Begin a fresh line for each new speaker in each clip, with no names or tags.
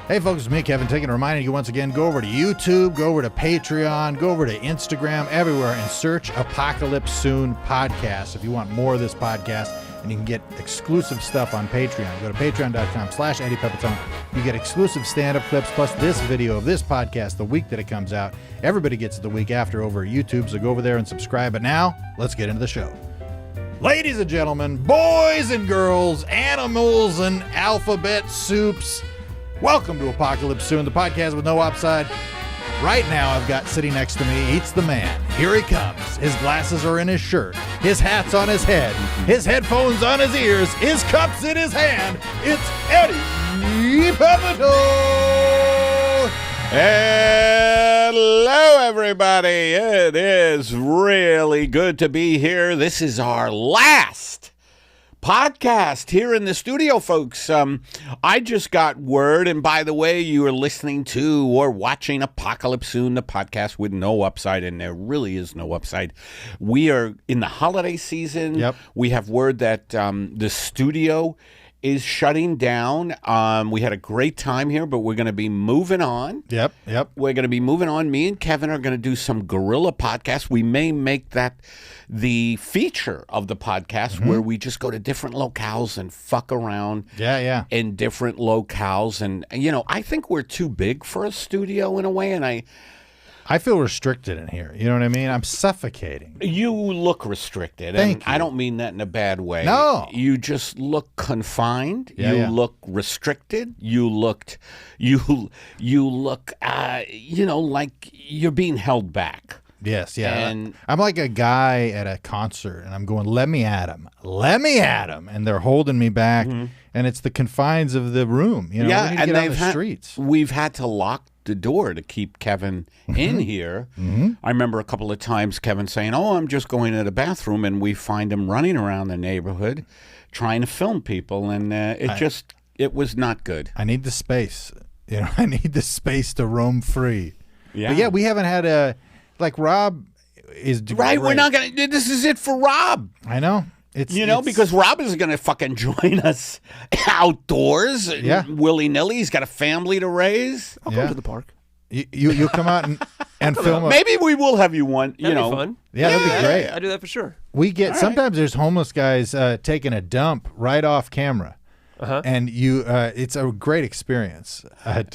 Hey folks, it's me, Kevin, reminding you once again, go over to YouTube, go over to Patreon, go over to Instagram, everywhere, and search Apocalypse Soon Podcast if you want more of this podcast, and you can get exclusive stuff on Patreon. Go to patreon.com/Eddie Pepitone. You get exclusive stand-up clips, plus this video of this podcast the week that it comes out. Everybody gets it the week after over at YouTube, so go over there and subscribe. But now, let's get into the show. Ladies and gentlemen, boys and girls, animals and alphabet soups, welcome to Apocalypse Soon, the podcast with no upside. Right now, I've got sitting next to me, it's the man. Here he comes. His glasses are in his shirt. His hat's on his head. His headphones on his ears. His cup's in his hand. It's Eddie Pepitone.
Hello, everybody. It is really good to be here. This is our last podcast here in the studio, folks. I just got word, and by the way, you are listening to or watching Apocalypse Soon, the podcast with no upside, and there really is no upside. We are in the holiday season.
Yep.
We have word that the studio is shutting down. We had a great time here, but we're going to be moving on.
Yep.
We're going to be moving on. Me and Kevin are going to do some guerrilla podcasts. We may make that the feature of the podcast where we just go to different locales and fuck around in different locales. And, you know, I think we're too big for a studio in a way, and
I feel restricted in here. You know what I mean? I'm suffocating.
You look restricted.
Thank you.
I don't mean that in a bad way.
No.
You just look confined.
Yeah.
Look restricted. You look, like you're being held back.
Yes, yeah.
And
I'm like a guy at a concert, and I'm going, let me at him. Let me at him. And they're holding me back, and it's the confines of the room. You know, we need to get on the streets.
We've had to lock the door to keep Kevin in here. I remember a couple of times Kevin saying, "Oh, I'm just going to the bathroom," and we find him running around the neighborhood trying to film people, and it was not good.
I need the space. You know, I need the space to roam free.
Yeah.
But yeah, we haven't had a, like, Rob is
right.
great.
We're not gonna. This is it for Rob.
I know.
Because Rob is going to fucking join us outdoors, willy nilly. He's got a family to raise.
I'll come to the park.
You'll come out and film.
Maybe we will have you one.
That'd be fun.
Yeah, that'd be great.
I do that for sure.
We get sometimes there's homeless guys taking a dump right off camera, and it's a great experience.
I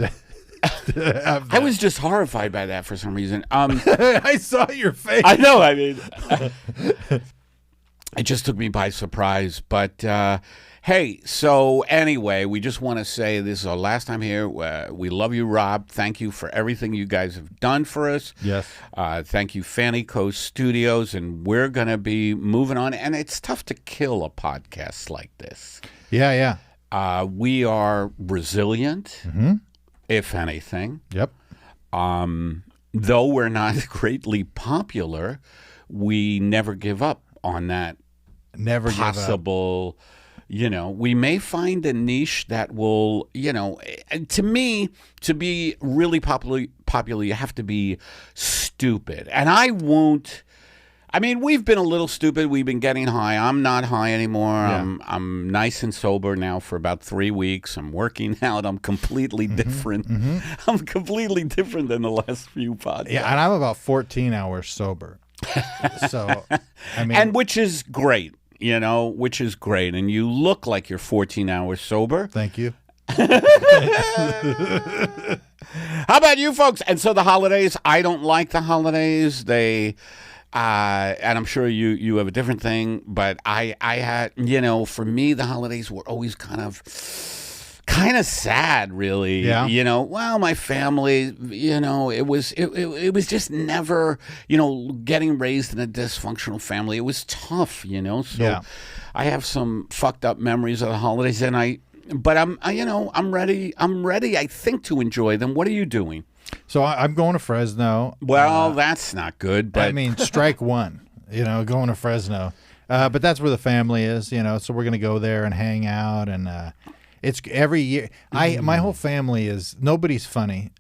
was just horrified by that for some reason.
I saw your face.
I know. I mean. It just took me by surprise. But, hey, so anyway, we just want to say this is our last time here. We love you, Rob. Thank you for everything you guys have done for us.
Yes.
Thank you, Fanny Coast Studios. And we're going to be moving on. And it's tough to kill a podcast like this.
Yeah.
We are resilient, if anything.
Yep.
Though we're not greatly popular, we never give up on that possible, we may find a niche that will, to me, to be really popular, you have to be stupid. And we've been a little stupid. We've been getting high. I'm not high anymore. Yeah. I'm nice and sober now for about 3 weeks. I'm working out. I'm completely different. I'm completely different than the last few podcasts.
Yeah, and I'm about 14 hours sober. So,
and which is great, which is great. And you look like you're 14 hours sober.
Thank you.
How about you folks? And so the holidays, I don't like the holidays. And I'm sure you have a different thing, but I had, for me, the holidays were always kind of sad, really.
Yeah.
My family, it was just never, getting raised in a dysfunctional family. It was tough, So I have some fucked up memories of the holidays, I'm ready. I'm ready, I think, to enjoy them. What are you doing?
So I'm going to Fresno.
Well, that's not good, but
strike one, going to Fresno. But that's where the family is, so we're going to go there and hang out, and it's every year. My whole family is, nobody's funny.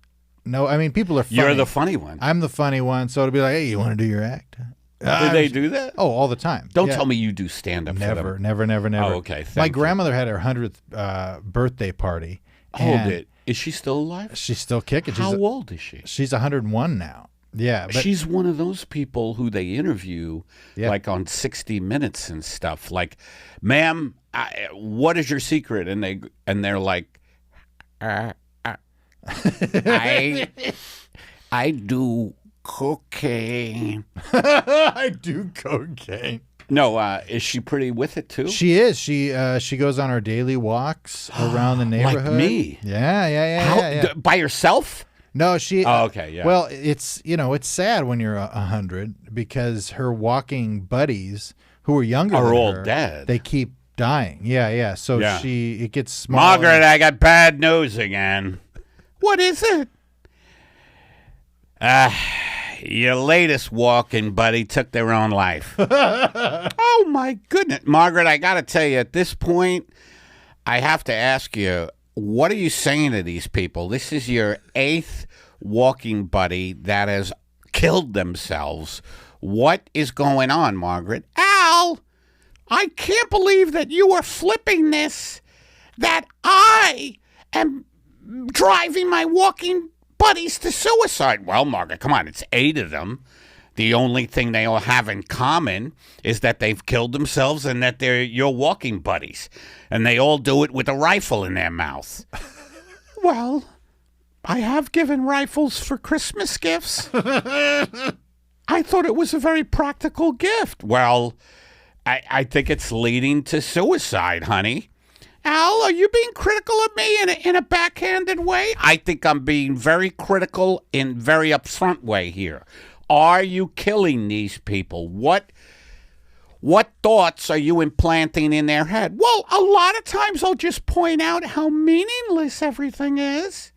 No, people are funny.
You're the funny one.
I'm the funny one, so it'll be like, hey, you want to do your act?
Do they do that?
Oh, all the time.
Don't tell me you do stand-up for them.
Never.
Oh, okay.
My grandmother had her 100th birthday party.
Hold it. Is she still alive?
She's still kicking.
How old is she?
She's 101 now. Yeah. But
she's one of those people who they interview like on 60 Minutes and stuff. Like, ma'am, what is your secret? And they're like, I do cocaine.
I do cocaine.
No, is she pretty with it too?
She is. She goes on her daily walks around the neighborhood.
Like me.
Yeah.
By herself?
No, she.
Oh, okay, yeah.
Well, it's sad when you're 100 because her walking buddies who are younger
are
than
all
her,
dead.
They keep dying. Yeah. So it gets smaller.
Margaret, I got bad news again. What is it? Your latest walking buddy took their own life. Oh, my goodness. Margaret, I got to tell you, at this point, I have to ask you, what are you saying to these people? This is your 8th walking buddy that has killed themselves. What is going on, Margaret? Al, I can't believe that you are flipping this, that I am driving my walking buddies to suicide. Well, Margaret, come on, it's 8 of them. The only thing they all have in common is that they've killed themselves and that they're your walking buddies. And they all do it with a rifle in their mouth. Well, I have given rifles for Christmas gifts. I thought it was a very practical gift. Well, I think it's leading to suicide, honey. Al, are you being critical of me in a backhanded way? I think I'm being very critical in very upfront way here. Are you killing these people? What thoughts are you implanting in their head? Well, a lot of times I'll just point out how meaningless everything is.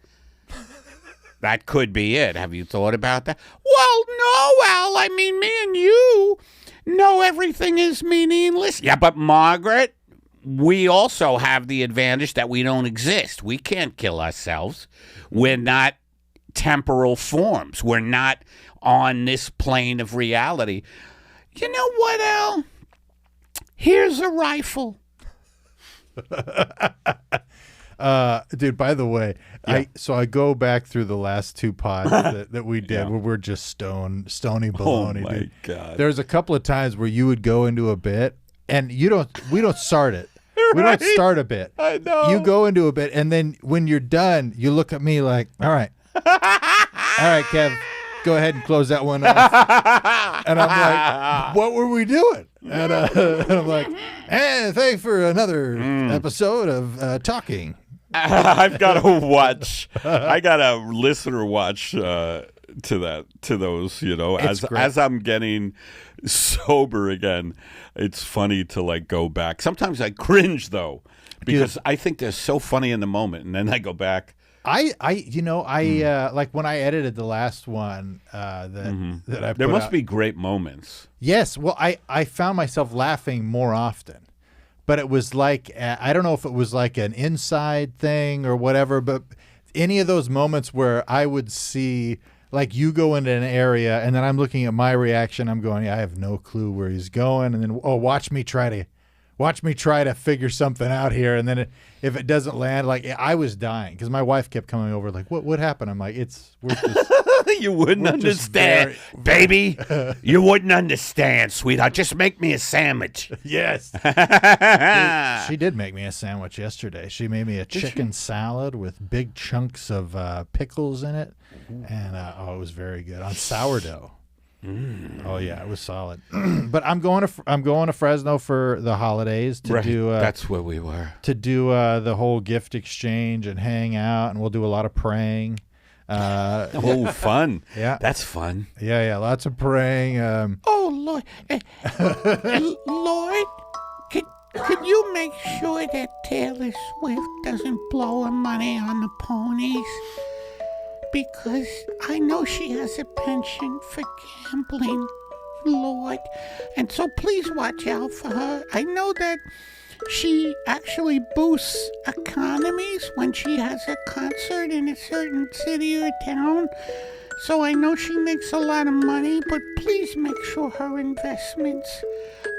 That could be it. Have you thought about that? Well, no, Al. I mean, me and you know everything is meaningless. Yeah, but Margaret, we also have the advantage that we don't exist. We can't kill ourselves. We're not temporal forms. We're not on this plane of reality. You know what, Al? Here's a rifle.
Dude, by the way, I go back through the last 2 pods that we did where we're just stony baloney.
Oh my
dude.
God.
There's a couple of times where you would go into a bit and we don't start it. We don't start a bit.
I know.
You go into a bit and then when you're done, you look at me like, all right, Kev, go ahead and close that one off. And I'm like, what were we doing? And I'm like, hey, thanks for another episode of Talking.
I've got to watch. I got to listener watch to those. You know, as I'm getting sober again, it's funny to like go back. Sometimes I cringe though because I think they're so funny in the moment, and then I go back.
Like when I edited the last one that I put
there must
out,
be great moments.
Yes, well, I found myself laughing more often, but it was like I don't know if it was like an inside thing or whatever, but any of those moments where I would see like you go into an area and then I'm looking at my reaction, I'm going, I have no clue where he's going, and then watch me try to figure something out here, and then if it doesn't land, like I was dying because my wife kept coming over like, what happened? I'm like, we're just
you wouldn't understand, baby. You wouldn't understand, sweetheart. Just make me a sandwich.
Yes. She did make me a sandwich yesterday. She made me a chicken salad with big chunks of pickles in it, and it was very good on sourdough. Oh yeah, it was solid. But I'm going to Fresno for the holidays to do.
That's where we were
to do the whole gift exchange and hang out, and we'll do a lot of praying.
Fun!
Yeah,
that's fun.
Yeah, lots of praying.
Oh Lord, Lord, could you make sure that Taylor Swift doesn't blow her money on the ponies? Because I know she has a penchant for gambling, Lord. And so please watch out for her. I know that she actually boosts economies when she has a concert in a certain city or town. So I know she makes a lot of money, but please make sure her investments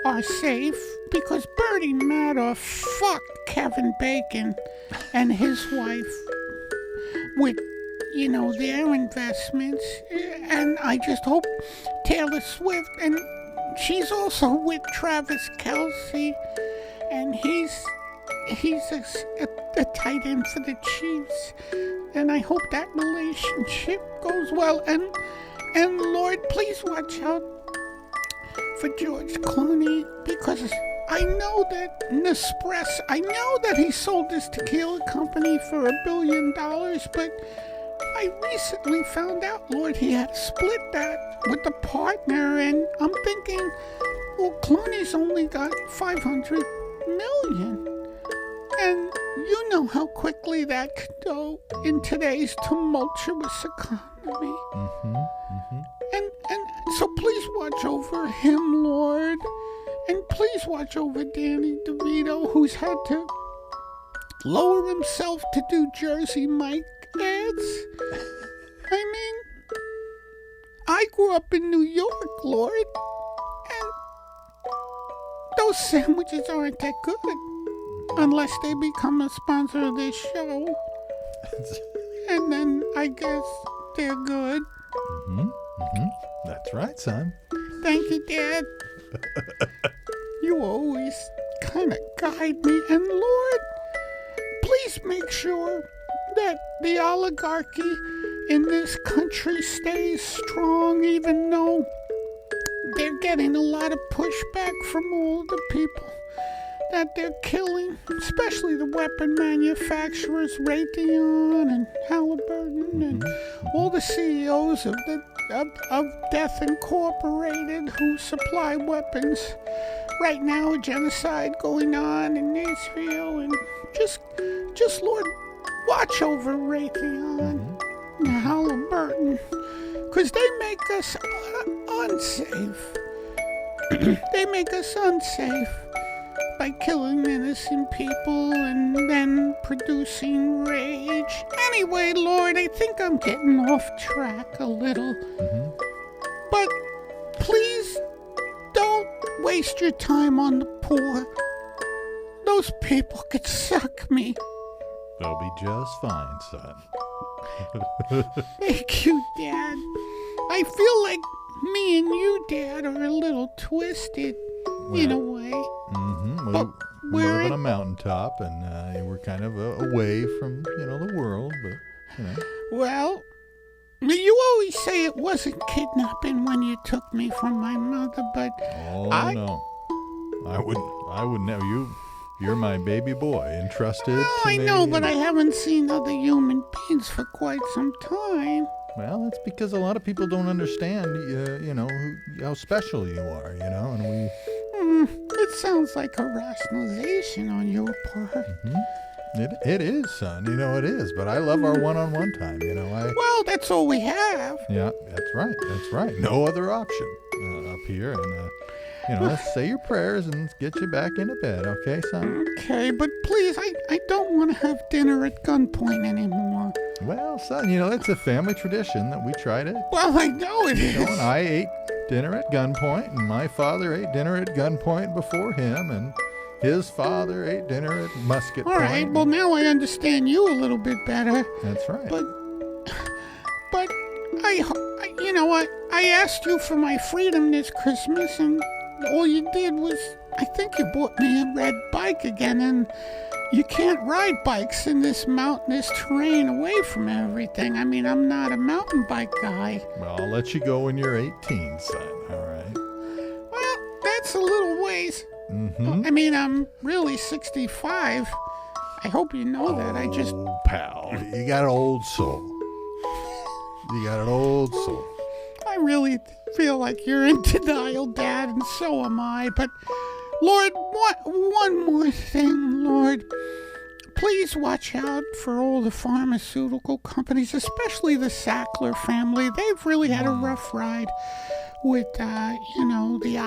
are safe. Because Bernie Madoff fucked Kevin Bacon and his wife.
with, their investments. And I just hope Taylor Swift, and she's also with Travis Kelce, and he's a tight end for the Chiefs. And I hope that relationship goes well. And Lord, please watch out for George Clooney, because I know that Nespresso, I know that he sold his tequila company for $1 billion, but I recently found out, Lord, he had split that with a partner, and I'm thinking, well, Clooney's only got $500 million. And you know how quickly that could go in today's tumultuous economy. And so please watch over him, Lord. And please watch over Danny DeVito, who's had to lower himself to do Jersey Mike ads. I mean, I grew up in New York, Lord, and those sandwiches aren't that good unless they become a sponsor of this show. And then I guess they're good.
That's right, son.
Thank you, Dad. You always kind of guide me. And Lord, please make sure that the oligarchy in this country stays strong, even though they're getting a lot of pushback from all the people that they're killing, especially the weapon manufacturers, Raytheon and Halliburton, and all the CEOs of Death Incorporated who supply weapons. Right now, a genocide going on in Israel, and just Lord, watch over Raytheon and Halliburton, because they make us unsafe. They make us unsafe by killing innocent people and then producing rage. Anyway, Lord, I think I'm getting off track a little. But please don't waste your time on the poor. Those people could suck me.
They'll be just fine, son.
Thank you, Dad. I feel like me and you, Dad, are a little twisted in a way.
We live on a mountaintop, and we're kind of away from, the world, but,
Well, you always say it wasn't kidnapping when you took me from my mother, but
no. I wouldn't have you. You're my baby boy, entrusted to
I
me.
know, but I haven't seen other human beings for quite some time.
Well, that's because a lot of people don't understand, how special you are, and we...
It sounds like a rationalization on your part.
It is, son. It is. But I love our one-on-one time.
Well, that's all we have.
Yeah, that's right. No other option up here. And, let's say your prayers and get you back into bed, okay, son?
Okay, but please, I don't want to have dinner at gunpoint anymore.
Well, son, it's a family tradition that we try to...
Well, I know it is.
And I ate dinner at gunpoint, and my father ate dinner at gunpoint before him, and his father ate dinner at musket point.
All right, well, now I understand you a little bit better.
That's right.
But you know what? I asked you for my freedom this Christmas, and all you did was, I think you bought me a red bike again, and you can't ride bikes in this mountainous terrain away from everything. I mean, I'm not a mountain bike guy.
Well, I'll let you go when you're 18, son, all right?
Well, that's a little ways. I mean, I'm really 65. I hope you know that. I just...
Oh, pal, you got an old soul. You got an old soul.
I really feel like you're in denial, Dad, and so am I. But, Lord, one more thing, Lord. Please watch out for all the pharmaceutical companies, especially the Sackler family. They've really had a rough ride with, the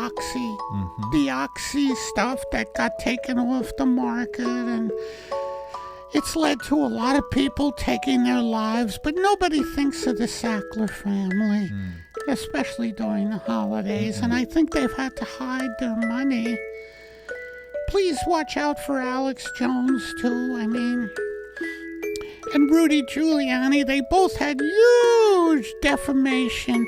Oxy stuff that got taken off the market, and it's led to a lot of people taking their lives, but nobody thinks of the Sackler family, especially during the holidays, and I think they've had to hide their money. Please watch out for Alex Jones, too. I mean, and Rudy Giuliani, they both had huge defamation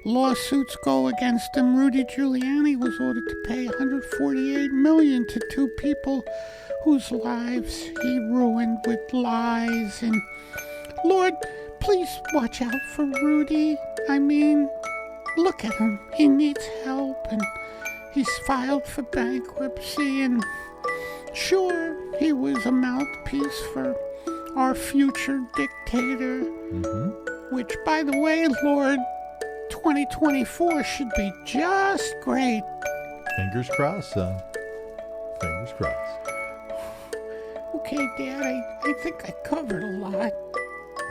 lawsuits go against him. Rudy Giuliani was ordered to pay $148 million to two people whose lives he ruined with lies. And Lord, please watch out for Rudy. I mean, look at him. He needs help, and he's filed for bankruptcy. And sure, he was a mouthpiece for our future dictator. Which, by the way, Lord, 2024 should be just great.
Fingers crossed, son. Fingers crossed.
Okay, Dad, I think I covered a lot.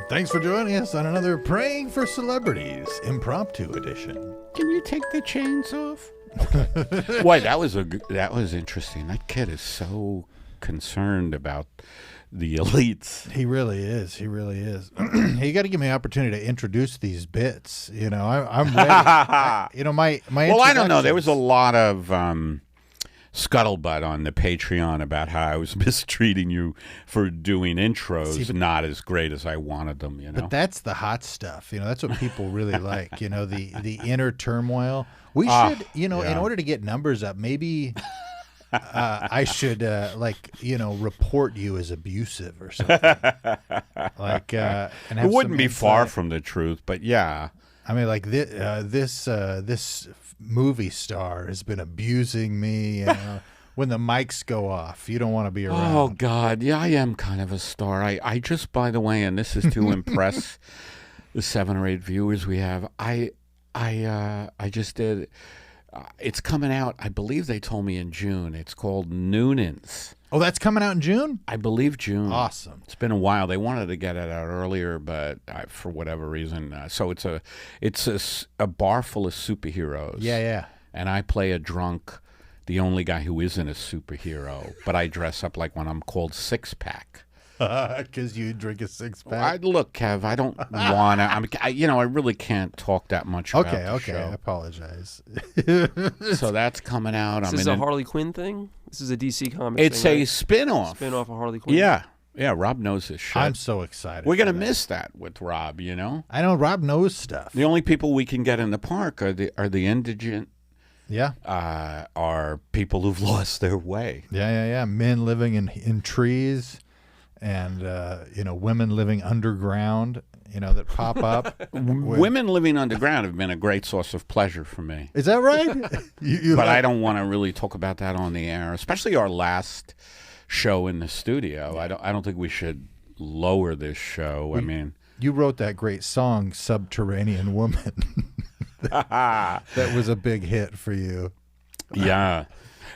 Thanks for joining us on another Praying for Celebrities impromptu edition.
Can you take the chains off?
Wait, that was interesting. That kid is so concerned about the elites.
He really is. He really is. You got to give me an opportunity to introduce these bits. You know, I'm ready. My
Well, I don't know. There was a lot of scuttlebutt on the Patreon about how I was mistreating you for doing intros not as great as I wanted them, you know.
But that's the hot stuff. You know, that's what people really like. You know, the inner turmoil. We should, in order to get numbers up, maybe I should report you as abusive or something. Like, and have
it wouldn't
some
be far
insight.
from the truth, but yeah.
I mean, like this movie star has been abusing me. You know, when the mics go off, you don't want to be around.
Oh God, yeah, I am kind of a star. I just, by the way, and this is to impress the 7 or 8 viewers we have. I just did. It's coming out. I believe they told me in June. It's called Noonins.
Oh, that's coming out in June?
I believe June.
Awesome.
It's been a while. They wanted to get it out earlier, but for whatever reason, so it's a bar full of superheroes.
Yeah.
And I play a drunk, the only guy who isn't a superhero, but I dress up like when I'm called Six Pack.
Because you drink a 6-pack.
Look, Kev, I don't want to. I really can't talk that much about the
Okay.
show.
I apologize.
So that's coming out.
Is this a Harley Quinn thing? This is a DC comic
It's
thing,
a
right?
spin-off.
Spin-off of Harley Quinn?
Yeah. Rob knows his shit.
I'm so excited.
We're going to
for that.
miss that with Rob, you know?
I know Rob knows stuff.
The only people we can get in the park are the indigent,
Yeah.
are people who've lost their way.
Yeah. Men living in trees and, women living underground, that pop up.
Women living underground have been a great source of pleasure for me.
Is that right?
But I don't want to really talk about that on the air, especially our last show in the studio. I don't think we should lower this show. I mean,
you wrote that great song, Subterranean Woman. That was a big hit for you.
yeah.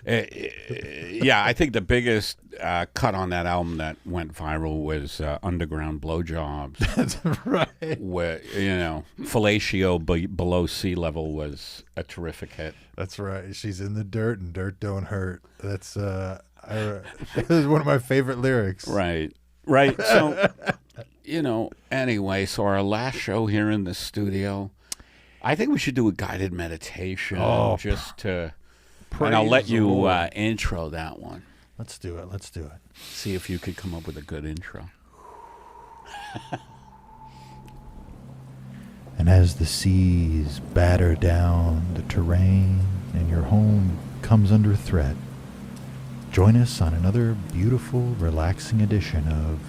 I think the biggest cut on that album that went viral was Underground Blowjobs.
That's right.
Where, fellatio below sea level was a terrific hit.
That's right. She's in the dirt and dirt don't hurt. That's it was one of my favorite lyrics.
Right. So, anyway, so our last show here in the studio, I think we should do a guided meditation just to... And I'll let you intro that one.
Let's do it.
See if you could come up with a good intro.
And as the seas batter down the terrain and your home comes under threat, join us on another beautiful, relaxing edition of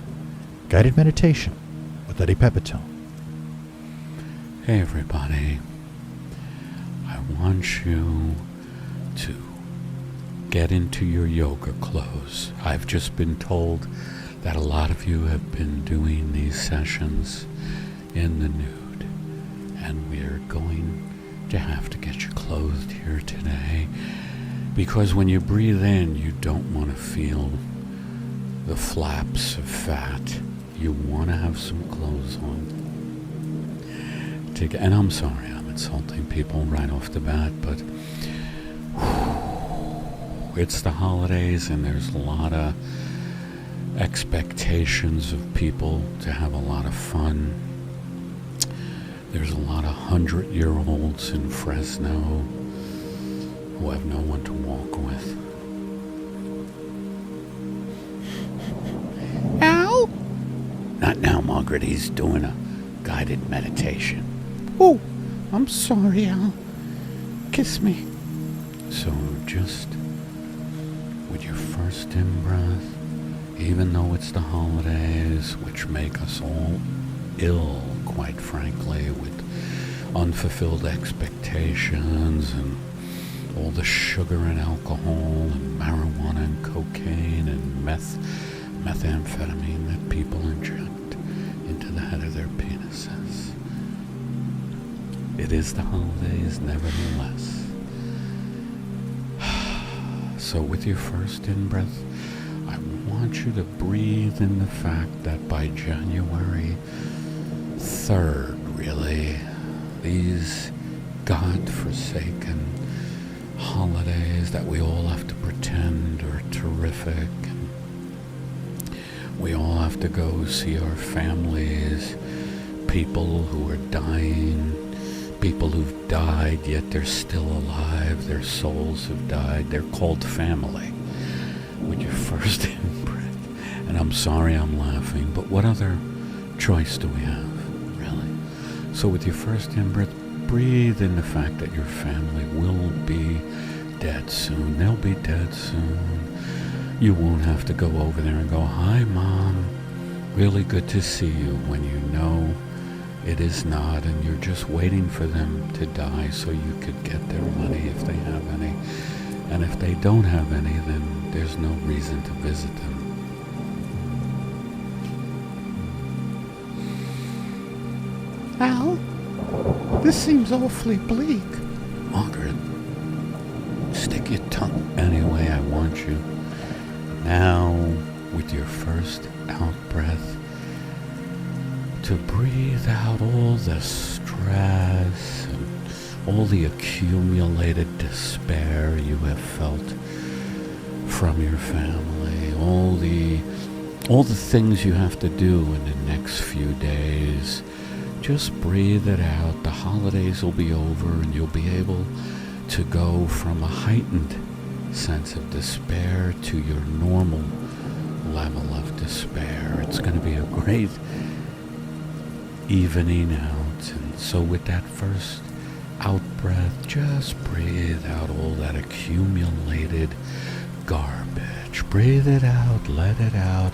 Guided Meditation with Eddie Pepitone.
Hey, everybody. I want you to get into your yoga clothes. I've just been told that a lot of you have been doing these sessions in the nude, and we're going to have to get you clothed here today, because when you breathe in, you don't want to feel the flaps of fat. You want to have some clothes on. And I'm sorry I'm insulting people right off the bat, but it's the holidays and there's a lot of expectations of people to have a lot of fun. There's a lot of 100-year-olds in Fresno who have no one to walk with.
Al?
Not now, Margaret. He's doing a guided meditation.
Oh, I'm sorry, Al. Kiss me.
So just with your first in-breath, even though it's the holidays, which make us all ill, quite frankly, with unfulfilled expectations and all the sugar and alcohol and marijuana and cocaine and methamphetamine that people inject into the head of their penises. It is the holidays, nevertheless. So with your first in-breath, I want you to breathe in the fact that by January 3rd, really, these God-forsaken holidays that we all have to pretend are terrific, and we all have to go see our families, people who are dying, people who've died yet they're still alive, their souls have died, they're called family. With your first in-breath, and I'm sorry I'm laughing, but what other choice do we have, really? So with your first in-breath, breathe in the fact that your family will be dead soon. They'll be dead soon. You won't have to go over there and go, "Hi, Mom. Really good to see you," when you know it is not, and you're just waiting for them to die so you could get their money if they have any. And if they don't have any, then there's no reason to visit them.
Al, this seems awfully bleak.
Margaret, stick your tongue any way I want you. Now, with your first out-breath, to breathe out all the stress and all the accumulated despair you have felt from your family, all the things you have to do in the next few days. Just breathe it out. The holidays will be over and you'll be able to go from a heightened sense of despair to your normal level of despair. It's going to be a great evening out. And so with that first out-breath, just breathe out all that accumulated garbage. Breathe it out, let it out.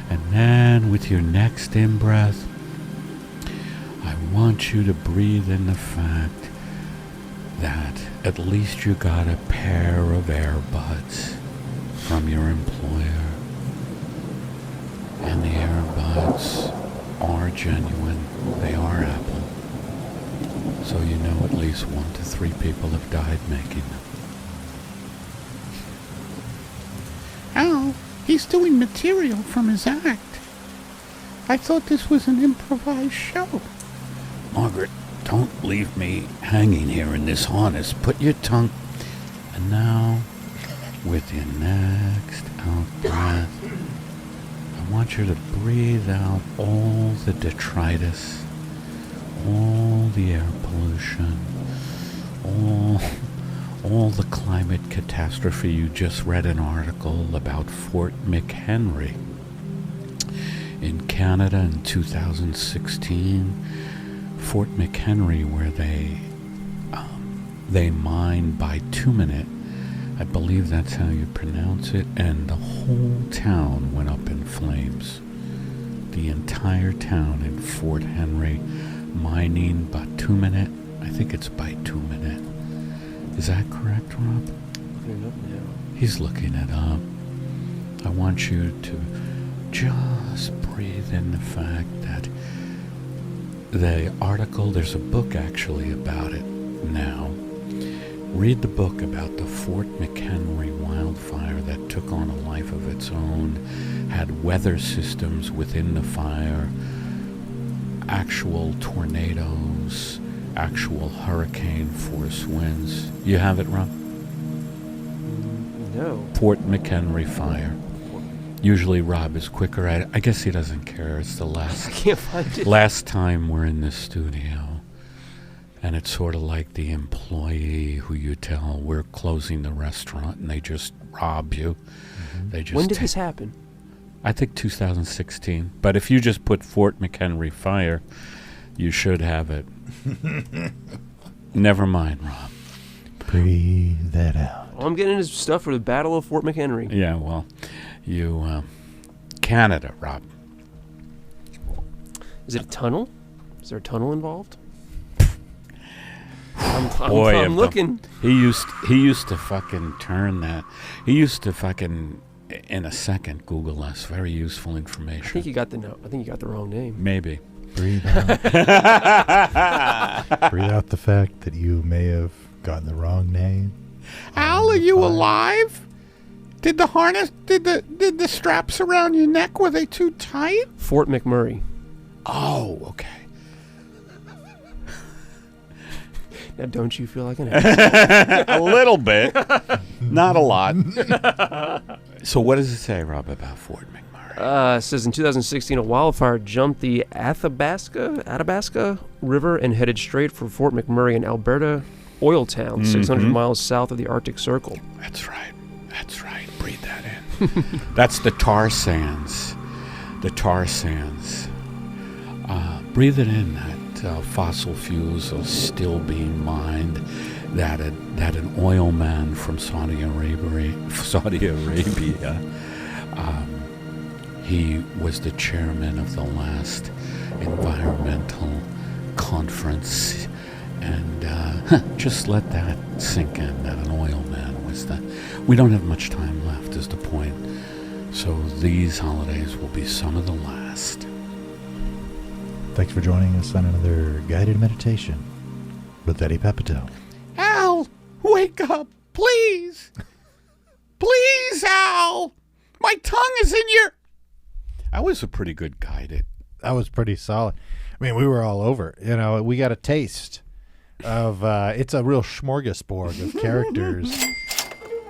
And then with your next in-breath, I want you to breathe in the fact that at least you got a pair of earbuds from your employer. And the earbuds are genuine. They are Apple. So you know at least 1 to 3 people have died making them.
Al, he's doing material from his act. I thought this was an improvised show.
Margaret, don't leave me hanging here in this harness. Put your tongue... And now, with your next out-breath, I want you to breathe out all the detritus, all the air pollution, all the climate catastrophe. You just read an article about Fort McHenry in Canada in 2016. Fort McHenry, where they mine bituminate, I believe that's how you pronounce it, and the whole town went up in flames. The entire town in Fort Henry mining bituminate. I think it's bituminate. Is that correct, Rob?
Looking it up now.
He's looking it up. I want you to just breathe in the fact that the article, there's a book actually about it now. Read the book about the Fort McHenry wildfire that took on a life of its own, had weather systems within the fire, actual tornadoes, actual hurricane force winds. You have it, Rob?
No.
Fort McHenry fire. Usually Rob is quicker at it. I guess he doesn't care. It's the
I can't find it.
last time we're in this studio. And it's sort of like the employee who you tell we're closing the restaurant and they just rob you.
Mm-hmm.
They just
When did this happen?
I think 2016. But if you just put Fort McHenry Fire, you should have it. Never mind, Rob.
Breathe that out.
All I'm getting is stuff for the Battle of Fort McHenry.
Yeah, well, you, Canada, Rob.
Is it a tunnel? Is there a tunnel involved?
Boy,
I'm looking.
He used to fucking turn that. He used to fucking in a second Google us. Very useful information.
I think you got the wrong name.
Maybe.
Breathe out. Breathe out the fact that you may have gotten the wrong name.
Al, are you alive? Did the straps around your neck, were they too tight?
Fort McMurray.
Oh, okay.
Now, don't you feel like an ass?
A little bit, not a lot. So, what does it say, Rob, about Fort McMurray?
It says in 2016, a wildfire jumped the Athabasca River and headed straight for Fort McMurray in Alberta oil town, 600 miles south of the Arctic Circle.
That's right. That's right. Breathe that in. That's the tar sands. The tar sands. Breathe it in. That fossil fuels are still being mined. That an oil man from Saudi Arabia. He was the chairman of the last environmental conference, and just let that sink in. That an oil man was that. We don't have much time left, is the point. So these holidays will be some of the last.
Thanks for joining us on another guided meditation with Eddie Pepitone.
Al, wake up, please. Please, Al. My tongue is in your...
That was a pretty good guided.
That was pretty solid. I mean, we were all over. You know, we got a taste of, it's a real smorgasbord of characters.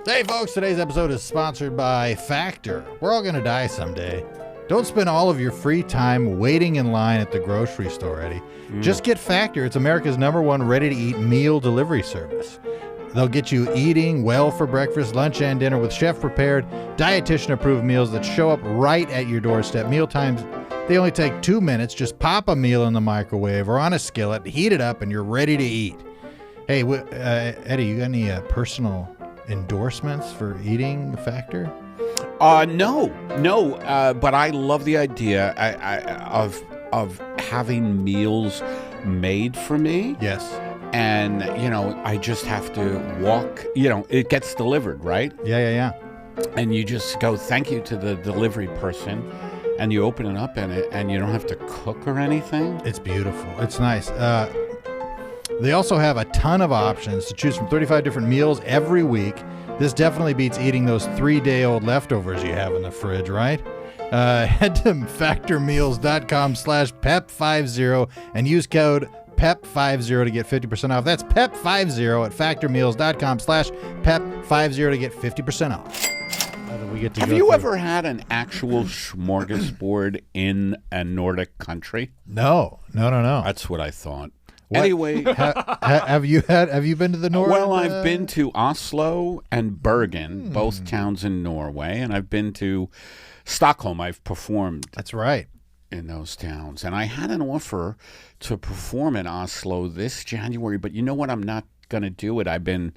Hey, folks, today's episode is sponsored by Factor. We're all going to die someday. Don't spend all of your free time waiting in line at the grocery store, Eddie. Just get Factor. It's America's #1 ready-to-eat meal delivery service. They'll get you eating well for breakfast, lunch, and dinner with chef-prepared, dietitian-approved meals that show up right at your doorstep. Meal times, they only take 2 minutes. Just pop a meal in the microwave or on a skillet, heat it up, and you're ready to eat. Hey, Eddie, you got any personal endorsements for eating Factor?
No, but I love the idea of having meals made for me.
Yes.
And, I just have to walk, it gets delivered, right?
Yeah.
And you just go, thank you to the delivery person, and you open it up and you don't have to cook or anything.
It's beautiful. It's nice. They also have a ton of options to choose from 35 different meals every week. This definitely beats eating those 3-day-old leftovers you have in the fridge, right? Head to factormeals.com/PEP50 and use code PEP50 to get 50% off. That's PEP50 at factormeals.com/PEP50 to get 50% off.
Have you ever had an actual smorgasbord in a Nordic country?
No.
That's what I thought.
What?
Anyway,
have you been to the North?
Well, I've been to Oslo and Bergen, both towns in Norway, and I've been to Stockholm. I've performed.
That's right.
In those towns, and I had an offer to perform in Oslo this January, but you know what? I'm not going to do it. I've been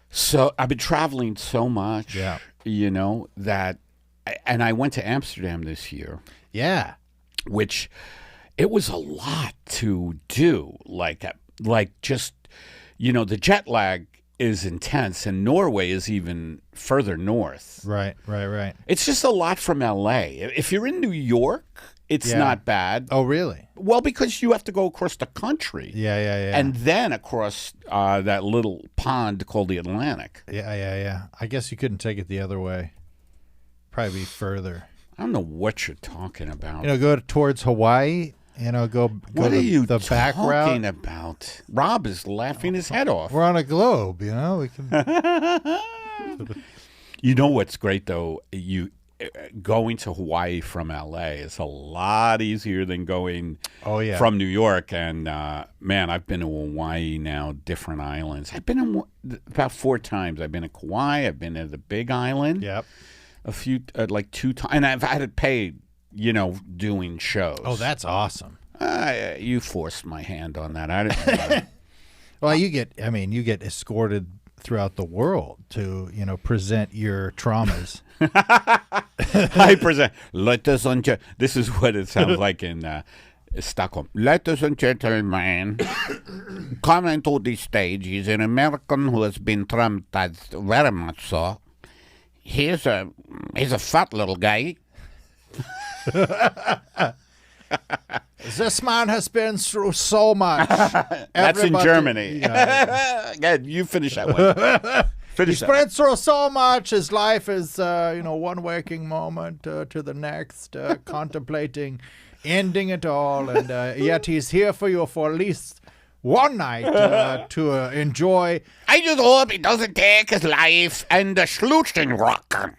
traveling so much, that, and I went to Amsterdam this year.
Yeah,
which. It was a lot to do, like just, the jet lag is intense, and Norway is even further north.
Right.
It's just a lot from L.A. If you're in New York, it's not bad.
Oh, really?
Well, because you have to go across the country.
Yeah.
And then across that little pond called the Atlantic.
Yeah. I guess you couldn't take it the other way. Probably be further.
I don't know what you're talking about.
Go towards Hawaii. Go
what are you
the back route?
Talking about? Rob is laughing his head off.
We're on a globe, we can.
You know what's great though? Going to Hawaii from LA is a lot easier than going from New York. And man, I've been to Hawaii now, different islands. I've been in about 4 times. I've been to Kauai. I've been to the Big Island.
Yep.
like 2 times, and I've had it paid, doing shows.
Oh, that's awesome.
You forced my hand on that. I didn't.
Well, you get escorted throughout the world to, present your traumas.
I present, ladies and gentlemen. This is what it sounds like in Stockholm. Ladies and gentlemen, coming to the stage is an American who has been traumatized very much so. He's a fat little guy.
This man has been through so much.
That's in Germany. Yeah, you finish that one.
He's been through so much. His life is, one waking moment to the next, contemplating ending it all. And yet he's here for you for at least one night to enjoy.
I just hope he doesn't take his life and the Schluchten rock.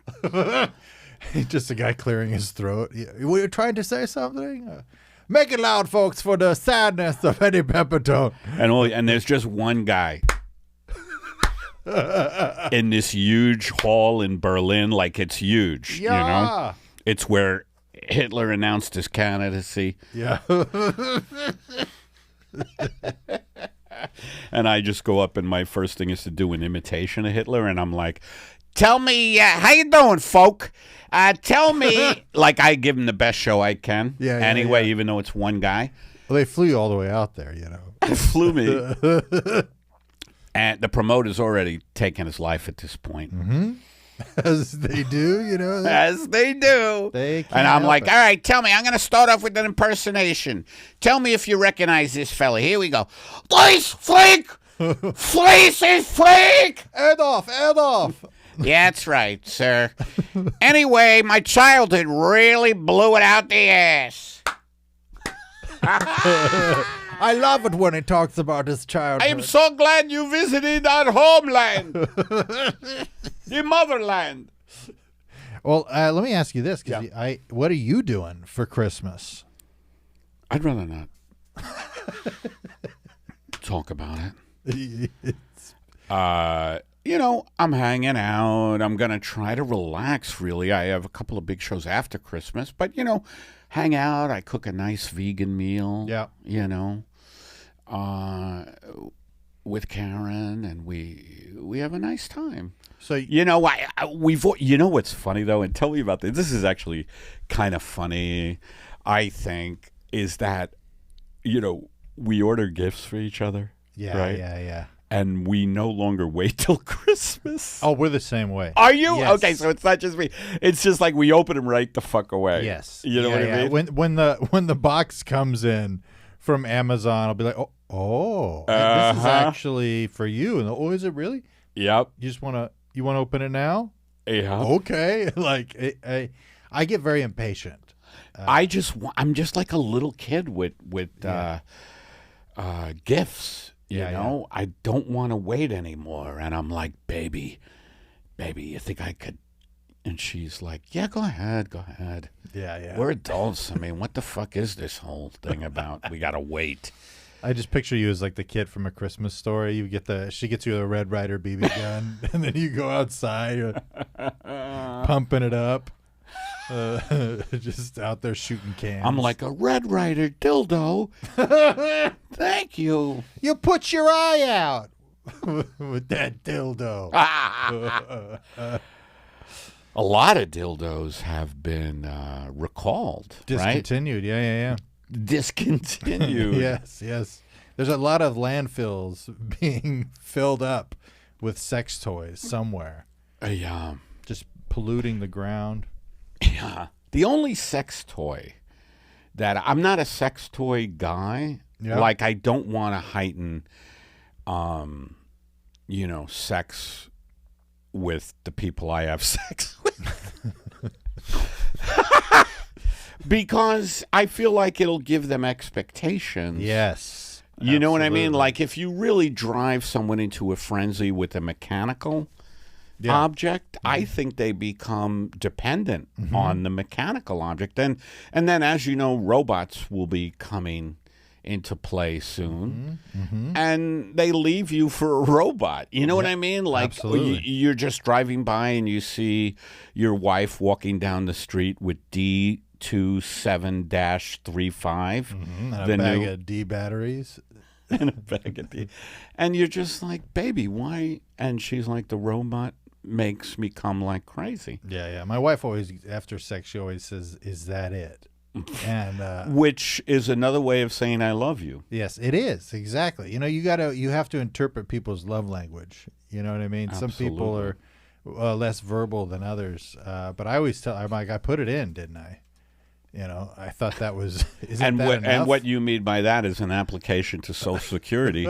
Just a guy clearing his throat. Were you trying to say something? Make it loud, folks, for the sadness of Eddie Pepitone.
And there's just one guy in this huge hall in Berlin, like it's huge.
Yeah.
It's where Hitler announced his candidacy.
Yeah.
And I just go up, and my first thing is to do an imitation of Hitler, and I'm like, tell me, how you doing, folk? Tell me, like I give him the best show I can.
Yeah.
Anyway, even though it's one guy.
Well, they flew you all the way out there,
They flew me. And the promoter's already taken his life at this point.
Mm-hmm. As they do,
As they do. And I'm like, all right, tell me. I'm going to start off with an impersonation. Tell me if you recognize this fella. Here we go. Fleisch, freak! Fleisch is freak!
Adolf!
Yeah, that's right, sir. Anyway, my childhood really blew it out the ass.
I love it when he talks about his childhood.
I am so glad you visited our homeland. The motherland.
Well, let me ask you this. What are you doing for Christmas?
I'd rather not talk about it. I'm hanging out. I'm going to try to relax, really. I have a couple of big shows after Christmas, but, hang out. I cook a nice vegan meal.
Yeah.
With Karen, and we have a nice time.
So,
what's funny, though, and tell me about this. This is actually kind of funny, I think, is that, we order gifts for each other.
Yeah,
right?
yeah.
And we no longer wait till Christmas.
Oh, we're the same way.
Are you?
Yes.
Okay, so it's not just me. It's just like we open them right the fuck away.
Yes.
You know what I mean?
When the box comes in from Amazon, I'll be like, this is actually for you. And is it really?
Yep.
You want to open it now?
Yeah.
Okay. Like I get very impatient.
I'm just like a little kid with gifts. I don't want to wait anymore. And I'm like, baby, you think I could? And she's like, yeah, go ahead.
Yeah.
We're adults. I mean, what the fuck is this whole thing about? We got to wait.
I just picture you as like the kid from A Christmas Story. She gets you a Red Ryder BB gun, and then you go outside pumping it up. Just out there shooting cans.
I'm like, a Red Ryder dildo. Thank you.
You put your eye out with that dildo.
A lot of dildos have been recalled,
Discontinued,
right?
Yeah.
Discontinued.
Yes. There's a lot of landfills being filled up with sex toys somewhere.
Yeah.
Just polluting the ground.
Yeah. The only sex toy that I'm not a sex toy guy.
Yeah.
Like, I don't want to heighten, sex with the people I have sex with. Because I feel like it'll give them expectations.
Yes.
You know what I mean? Like, if you really drive someone into a frenzy with a mechanical object, I think they become dependent on the mechanical object. And then, as you know, robots will be coming into play soon, and they leave you for a robot. You know what I mean? Like
absolutely.
you're just driving by and you see your wife walking down the street with D27-35,
And a bag of D batteries.
and a bag of D, and you're just like, baby, why? And she's like, the robot makes me come like crazy.
Yeah. My wife always, after sex, she always says, "Is that it?" And
Which is another way of saying I love you.
yes, it is exactly. You have to interpret people's love language. You know what I mean? Some people are less verbal than others, but I always tell. I'm like, I put it in, didn't I? I thought that was. Isn't that enough?
And what you mean by that is an application to Social Security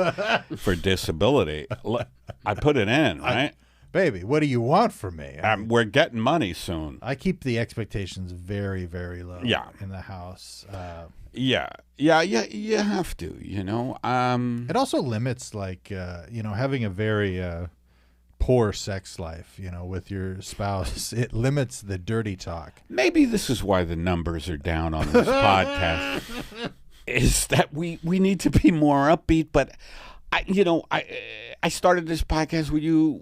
for disability. I put it in, right?
Baby, what do you want from me?
We're getting money soon.
I keep the expectations very, very low.
Yeah.
In the house.
Yeah. You have to.
It also limits, having a very poor sex life. With your spouse. It limits the dirty talk.
Maybe this is why the numbers are down on this podcast. Is that we need to be more upbeat, but. I started this podcast with you,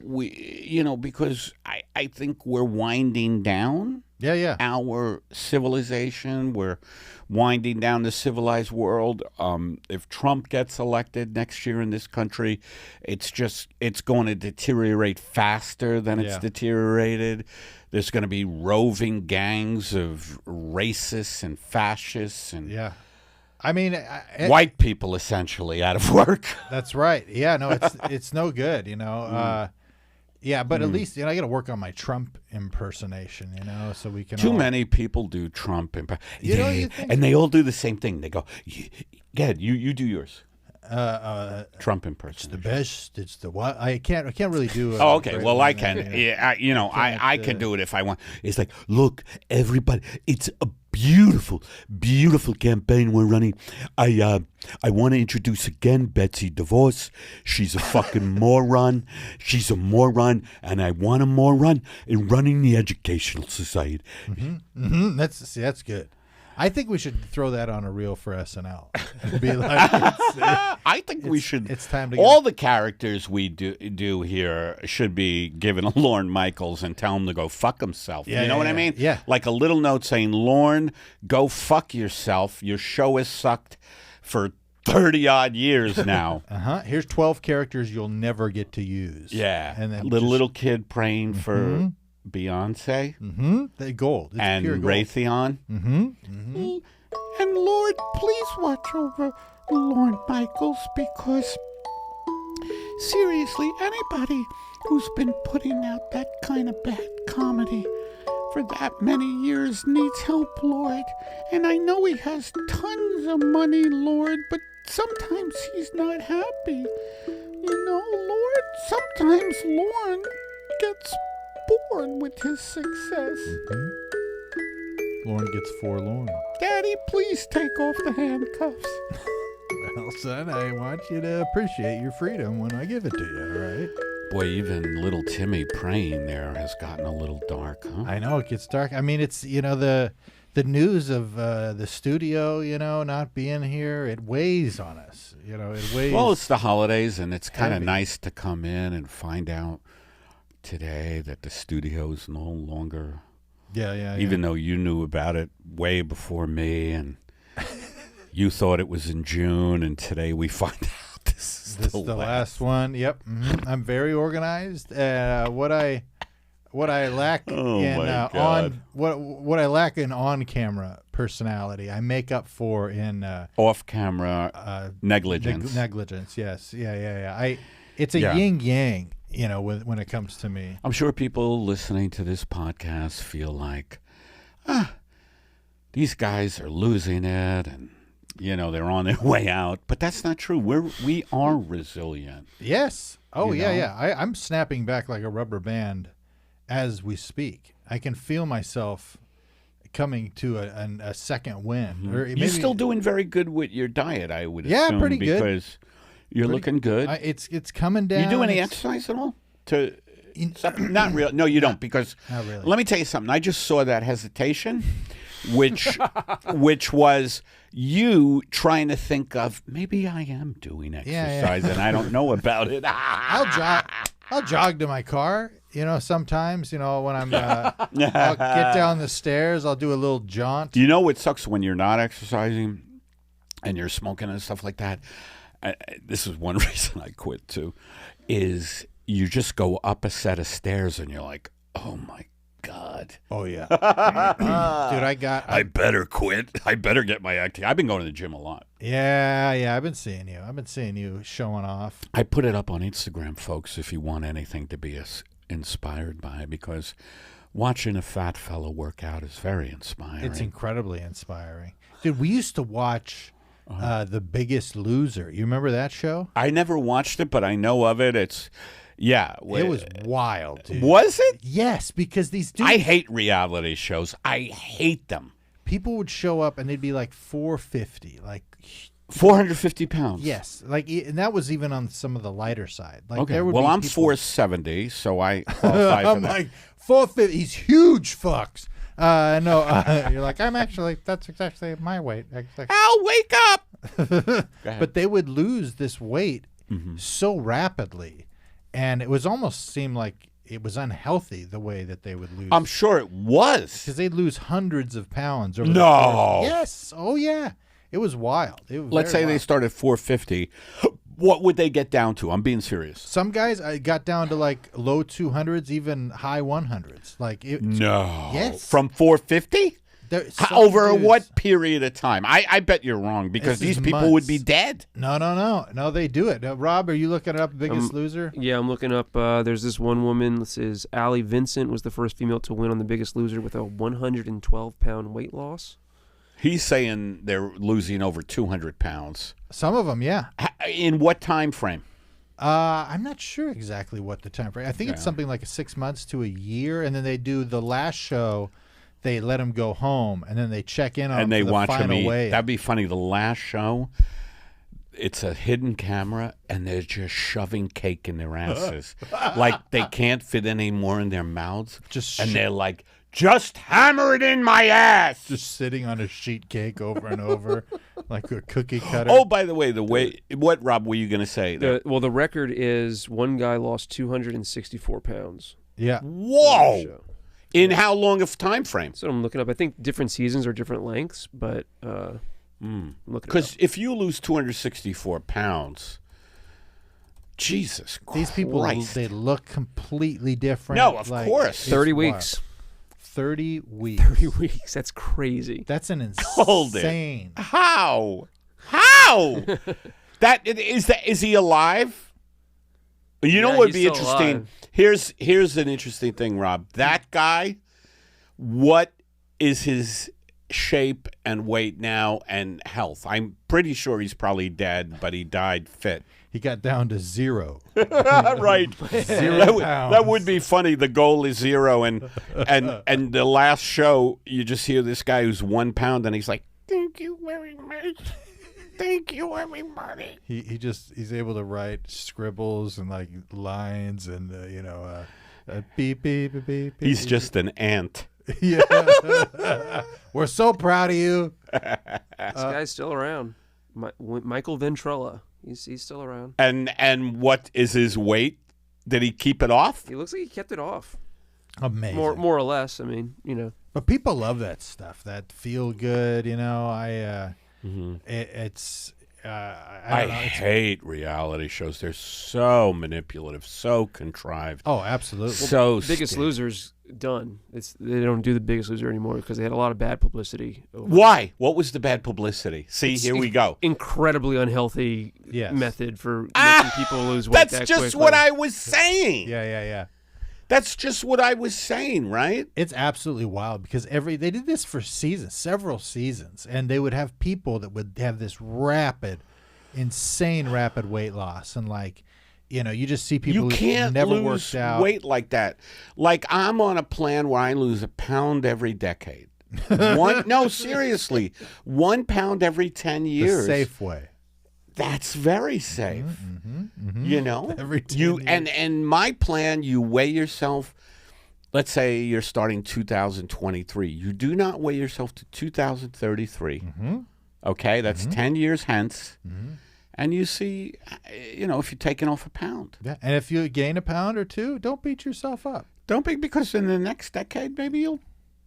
because I think we're winding down our civilization. We're winding down the civilized world. If Trump gets elected next year in this country, it's going to deteriorate faster than it's deteriorated. There's going to be roving gangs of racists and fascists and
I mean,
white people essentially out of work.
That's right. Yeah, no, it's no good, but at least I got to work on my Trump impersonation, so we can.
Too many people do Trump
you think?
and they all do the same thing. They go, "Gad, you do yours." Trump impersonation.
The best. It's the what? I can't really do.
Oh, okay. Well, I can. I can do it if I want. It's like, look, everybody. It's a beautiful, beautiful campaign we're running. I want to introduce again Betsy DeVos. She's a fucking moron. She's a moron, and I want a moron in running the educational society.
That's good. I think we should throw that on a reel for SNL. It'd be like,
I think we should.
It's time to.
All the characters we do here should be given a Lorne Michaels and tell him to go fuck himself. You know what I mean?
Yeah.
Like a little note saying, "Lorne, go fuck yourself. Your show has sucked for 30-odd years now."
Here's 12 characters you'll never get to use.
Yeah.
And then
little kid praying for Beyonce.
The gold. It's
and
pure gold.
Raytheon.
And Lord, please watch over Lorne Michaels, because seriously, anybody who's been putting out that kind of bad comedy for that many years needs help, Lord. And I know he has tons of money, Lord, but sometimes he's not happy. Lord, sometimes Lorne gets bored with his success.
Lorne gets forlorn.
Daddy, please take off the handcuffs.
Well, son, I want you to appreciate your freedom when I give it to you, all right?
Boy, even little Timmy praying there has gotten a little dark, huh?
I know, it gets dark. I mean, it's, the news of the studio, not being here, it weighs on us. It weighs.
Well, it's the holidays, and it's kind of
heavy.
nice to come in and find out today that the studio is no longer. Even though you knew about it way before me, and you thought it was in June, and today we find out this is the
last one. Yep. I'm very organized. What I lack what I lack in on-camera personality, I make up for in
off-camera negligence.
Negligence, yes. Yeah. It's a yin-yang. When it comes to me.
I'm sure people listening to this podcast feel like, these guys are losing it, and they're on their way out. But that's not true. We are resilient.
Yes. Oh, yeah. I'm snapping back like a rubber band as we speak. I can feel myself coming to a second wind. Or maybe,
you're still doing very good with your diet, I would assume.
Yeah, pretty good.
Because you're looking good.
It's coming down.
You do any exercise at all? Not real. No, you don't. Because
not really.
Let me tell you something. I just saw that hesitation, which was you trying to think of maybe I am doing exercise and I don't know about it.
I'll jog to my car. Sometimes, when I'm, I'll get down the stairs. I'll do a little jaunt.
You know what sucks when you're not exercising and you're smoking and stuff like that? This is one reason I quit too, is you just go up a set of stairs and you're like, oh my God.
Oh yeah. Dude,
I better quit. I better get my acting. I've been going to the gym a lot.
Yeah, I've been seeing you showing off.
I put it up on Instagram, folks, if you want anything to be inspired by, because watching a fat fellow work out is very inspiring.
It's incredibly inspiring. Dude, we used to watch The Biggest Loser. You remember that show?
I never watched it, but I know of it. It
was wild, dude.
Was it?
Yes, because these dudes...
I hate reality shows. I hate them.
People would show up and they'd be like 450, like
450 pounds.
Yes, and that was even on some of the lighter side. Like,
okay.
There would
well,
be
I'm
people...
470, so I qualify for
I'm
that.
like 450. He's huge, fucks. You're like, that's exactly my weight.
Al, wake up! Go ahead.
But they would lose this weight so rapidly, and it was almost seemed like it was unhealthy the way that they would lose.
I'm sure it was.
Because they'd lose hundreds of pounds. Over
No.
Yes. Oh, yeah. It was wild.
Let's say they started 450. What would they get down to? I'm being serious.
Some guys got down to like low 200s, even high 100s.
No.
Yes.
From 450? Over what period of time? I bet you're wrong, because these people would be dead.
No, they do it. Rob, are you looking up Biggest Loser?
Yeah, I'm looking up. There's this one woman. This is Allie Vincent, was the first female to win on The Biggest Loser with a 112-pound weight loss.
He's saying they're losing over 200 pounds.
Some of them, yeah.
In what time frame?
I'm not sure exactly what the time frame. I think it's something like 6 months to a year, and then they do the last show. They let them go home, and then they check in on
and they
the
watch
final
them eat.
weigh.
That'd be funny. The last show, it's a hidden camera, and they're just shoving cake in their asses, like they can't fit any more in their mouths. They're like, just hammer it in my ass.
Just sitting on a sheet cake over and over, like a cookie cutter.
Oh, by the way, what, Rob, were you going to say?
The record is one guy lost 264 pounds.
Yeah.
Whoa. In how long of time frame?
So I'm looking up. I think different seasons are different lengths, but
because if you lose 264 pounds, Jesus Christ.
These people, they look completely different.
No, of course.
30 weeks.
30 weeks.
30 weeks. That's crazy.
That's an
Hold
insane.
It. How? Is he alive? You know what would be interesting?
Alive.
Here's an interesting thing, Rob. That guy, what is his shape and weight now and health? I'm pretty sure he's probably dead, but he died fit.
He got down to 0.
Right.
0 pounds.
That would be funny. The goal is 0, and the last show, you just hear this guy who's 1 pound, and he's like, "Thank you very much. Thank you, everybody."
He's able to write scribbles and like lines and beep beep beep beep.
He's just an ant.
Yeah. We're so proud of you.
This guy's still around. Michael Ventrella. He's still around.
And what is his weight? Did he keep it off?
He looks like he kept it off.
Amazing.
More or less. I mean,
But people love that stuff. That feel good.
I hate reality shows. They're so manipulative, so contrived.
Oh, absolutely.
So
Biggest Loser's done. They don't do The Biggest Loser anymore because they had a lot of bad publicity.
Why? What was the bad publicity? See, here we go.
Incredibly unhealthy method for making people lose weight.
That's
that
just
quickly.
what I was saying.
Yeah.
That's just what I was saying, right?
It's absolutely wild because they did this for several seasons, and they would have people that would have this insane rapid weight loss, and you just see people
you can't
who never
lose
worked out.
weight like that. Like, I'm on a plan where I lose a pound every decade. No, seriously, 1 pound every 10 years.
The safe way.
That's very safe.
Mm-hmm.
You know,
every 10 years.
And my plan, you weigh yourself let's say you're starting 2023. You do not weigh yourself to 2033.
Mm-hmm.
Okay, that's 10 years hence.
Mm-hmm.
And you see, if you're taking off a pound.
Yeah. And if you gain a pound or two, don't beat yourself up.
Don't be, because in the next decade, maybe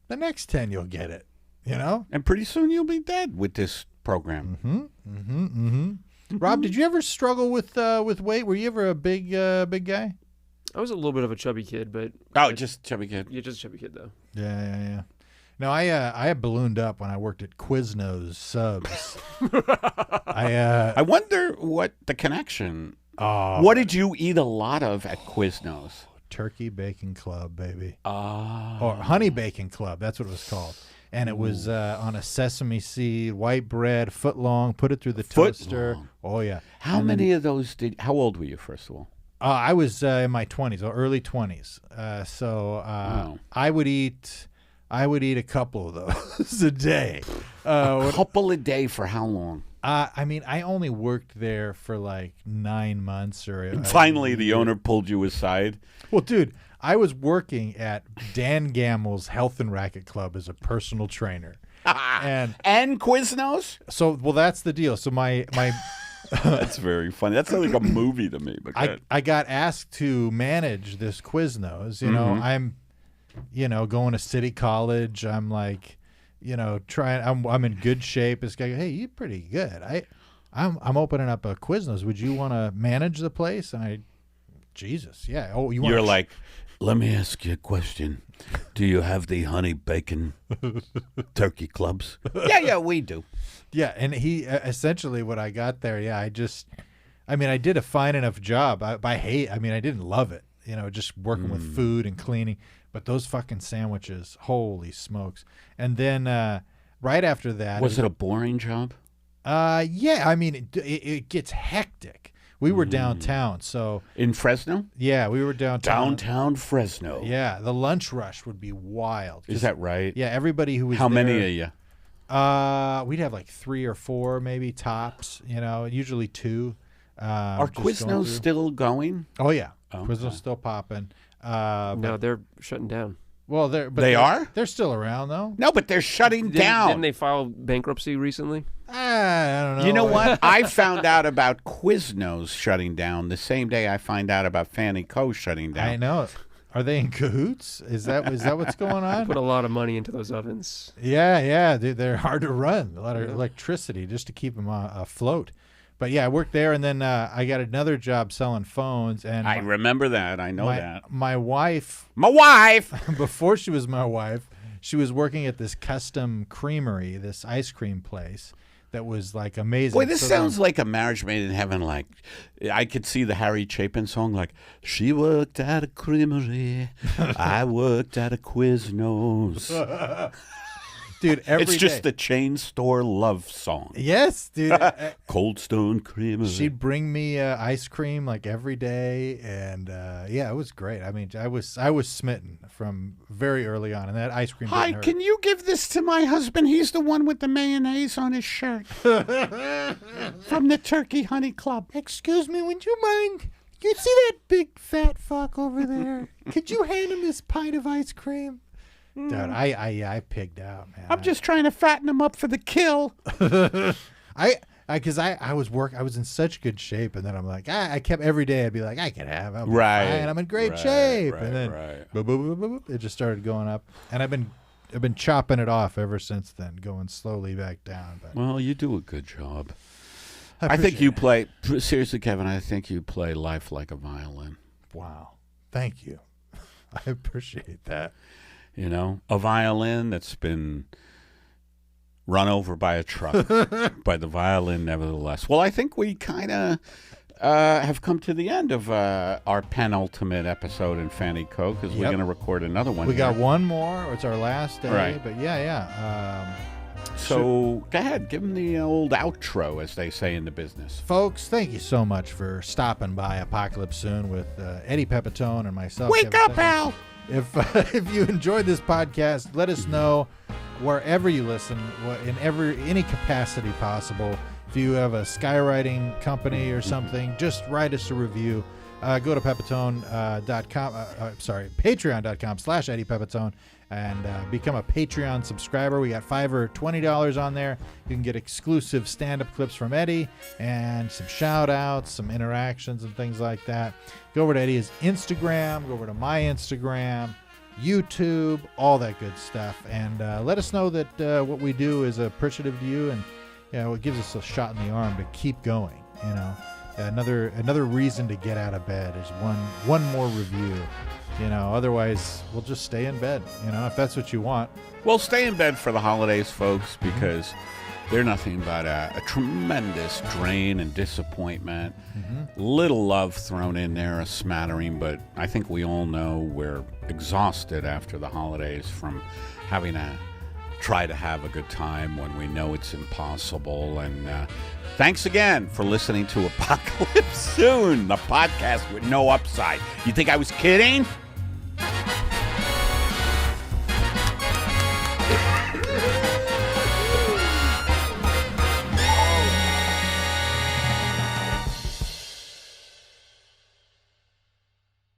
The next 10, you'll get it. You know?
and pretty soon you'll be dead with this program.
Mm-hmm. Mm-hmm. Mm-hmm. Rob, did you ever struggle with weight? Were you ever a big guy?
I was a little bit of a chubby kid, but
Just chubby kid.
you're just a chubby kid though.
Yeah. No, I had ballooned up when I worked at Quiznos subs.
I wonder what the connection.
Oh,
What did you eat a lot of at Quiznos?
Turkey Bacon Club, baby.
Ah.
Or Honey Bacon Club, that's what it was called. And it was on a sesame seed, white bread, foot long, put it through the toaster.
long.
Oh, yeah.
How many of those how old were you, first of all?
I was in my 20s, or early 20s.
Wow.
I would eat a couple of those a day.
A couple a day for how long?
I only worked there for like 9 months or.
And finally, the owner pulled you aside.
Well, dude, I was working at Dan Gamble's Health and Racket Club as a personal trainer, and
Quiznos?
so that's the deal. So my
That's very funny. That's like a movie to me. But
I got asked to manage this Quiznos. You know, I'm going to City College. I'm like, trying. I'm in good shape. This guy, hey, you're pretty good. I'm opening up a Quiznos. Would you want to manage the place? And Jesus, yeah. Oh,
you're like, let me ask you a question. Do you have the honey bacon turkey clubs? Yeah, we do.
Yeah, and he essentially when I got there, I did a fine enough job. I didn't love it, just working with food and cleaning. But those fucking sandwiches, holy smokes! And then right after that,
Was it a boring job?
Yeah, it gets hectic. We were downtown, so
In Fresno?
yeah, we were downtown.
Downtown Fresno.
Yeah, the lunch rush would be wild.
Is that right?
Yeah, everybody who was
How many
there,
of you?
We'd have like 3 or 4 maybe tops. Usually 2.
Are
just going
Quiznos
through.
still going?
Oh yeah,
Okay.
Quiznos still popping.
No, they're shutting down.
Well,
They are?
They're still around though.
No, but they're shutting
Didn't
down.
they file bankruptcy recently?
I don't know.
You know what? I found out about Quiznos shutting down the same day I find out about Fannie Co. shutting down.
I know. Are they in cahoots? Is that what's going on?
Put a lot of money into those ovens.
Yeah. They're hard to run. A lot of electricity just to keep them afloat. But yeah, I worked there, and then I got another job selling phones. And
I remember that. I know that.
My wife,
My wife!
before she was my wife, she was working at this custom creamery, this ice cream place that was like amazing.
Boy, this
So
sounds like a marriage made in heaven. Like, I could see the Harry Chapin song, like, she worked at a creamery, I worked at a Quiznos.
dude, every
It's just
day.
the chain store love song.
Yes, dude.
Cold Stone Creamery.
She'd bring me ice cream like every day, and it was great. I mean, I was smitten from very early on, and that ice cream.
Hi,
didn't hurt.
can you give this to my husband? He's the one with the mayonnaise on his shirt. From the Turkey Honey Club.
Excuse me, would you mind? You see that big fat fuck over there? Could you hand him this pint of ice cream? Dude, I pigged out, man.
I'm just trying to fatten him up for the kill.
Because I was in such good shape, and then I'm like, I kept every day. I'd be like, I can have, I'll be
Right.
fine, I'm in great
Right,
shape,
right,
and then
right.
boop, boop, boop, boop, boop, it just started going up, and I've been chopping it off ever since then, going slowly back down. But
Well, you do a good job. I think
appreciate
you
it.
play, seriously, Kevin, I think you play life like a violin.
Wow, thank you, I appreciate that.
You know, a violin that's been run over by a truck, by the violin, nevertheless. Well, I think we kind of have come to the end of our penultimate episode in Fannie Co. because we're
Yep.
going to record another one.
We got
here.
one more. It's our last day,
Right.
but yeah.
So go ahead, give them the old outro, as they say in the business.
Folks, thank you so much for stopping by Apocalypse Soon with Eddie Pepitone and myself.
Wake
Kevin
up,
Sutton.
Al!
If you enjoyed this podcast, let us know wherever you listen, in any capacity possible. If you have a skywriting company or something, just write us a review. go to Pepitone.com, patreon.com/Eddie Pepitone and become a Patreon subscriber. We got $5 or $20 on there. You can get exclusive stand-up clips from Eddie and some shout-outs, some interactions and things like that. Go over to Eddie's Instagram, go over to my Instagram, YouTube, all that good stuff. And let us know that what we do is appreciative to you, and it gives us a shot in the arm to keep going. Another reason to get out of bed is one more review. Otherwise we'll just stay in bed, if that's what you want.
Well, stay in bed for the holidays, folks, because they're nothing but a tremendous drain and disappointment. Little love thrown in there, a smattering, but I think we all know we're exhausted after the holidays from having to try to have a good time when we know it's impossible. And thanks again for listening to Apocalypse Soon, the podcast with no upside. You think I was kidding?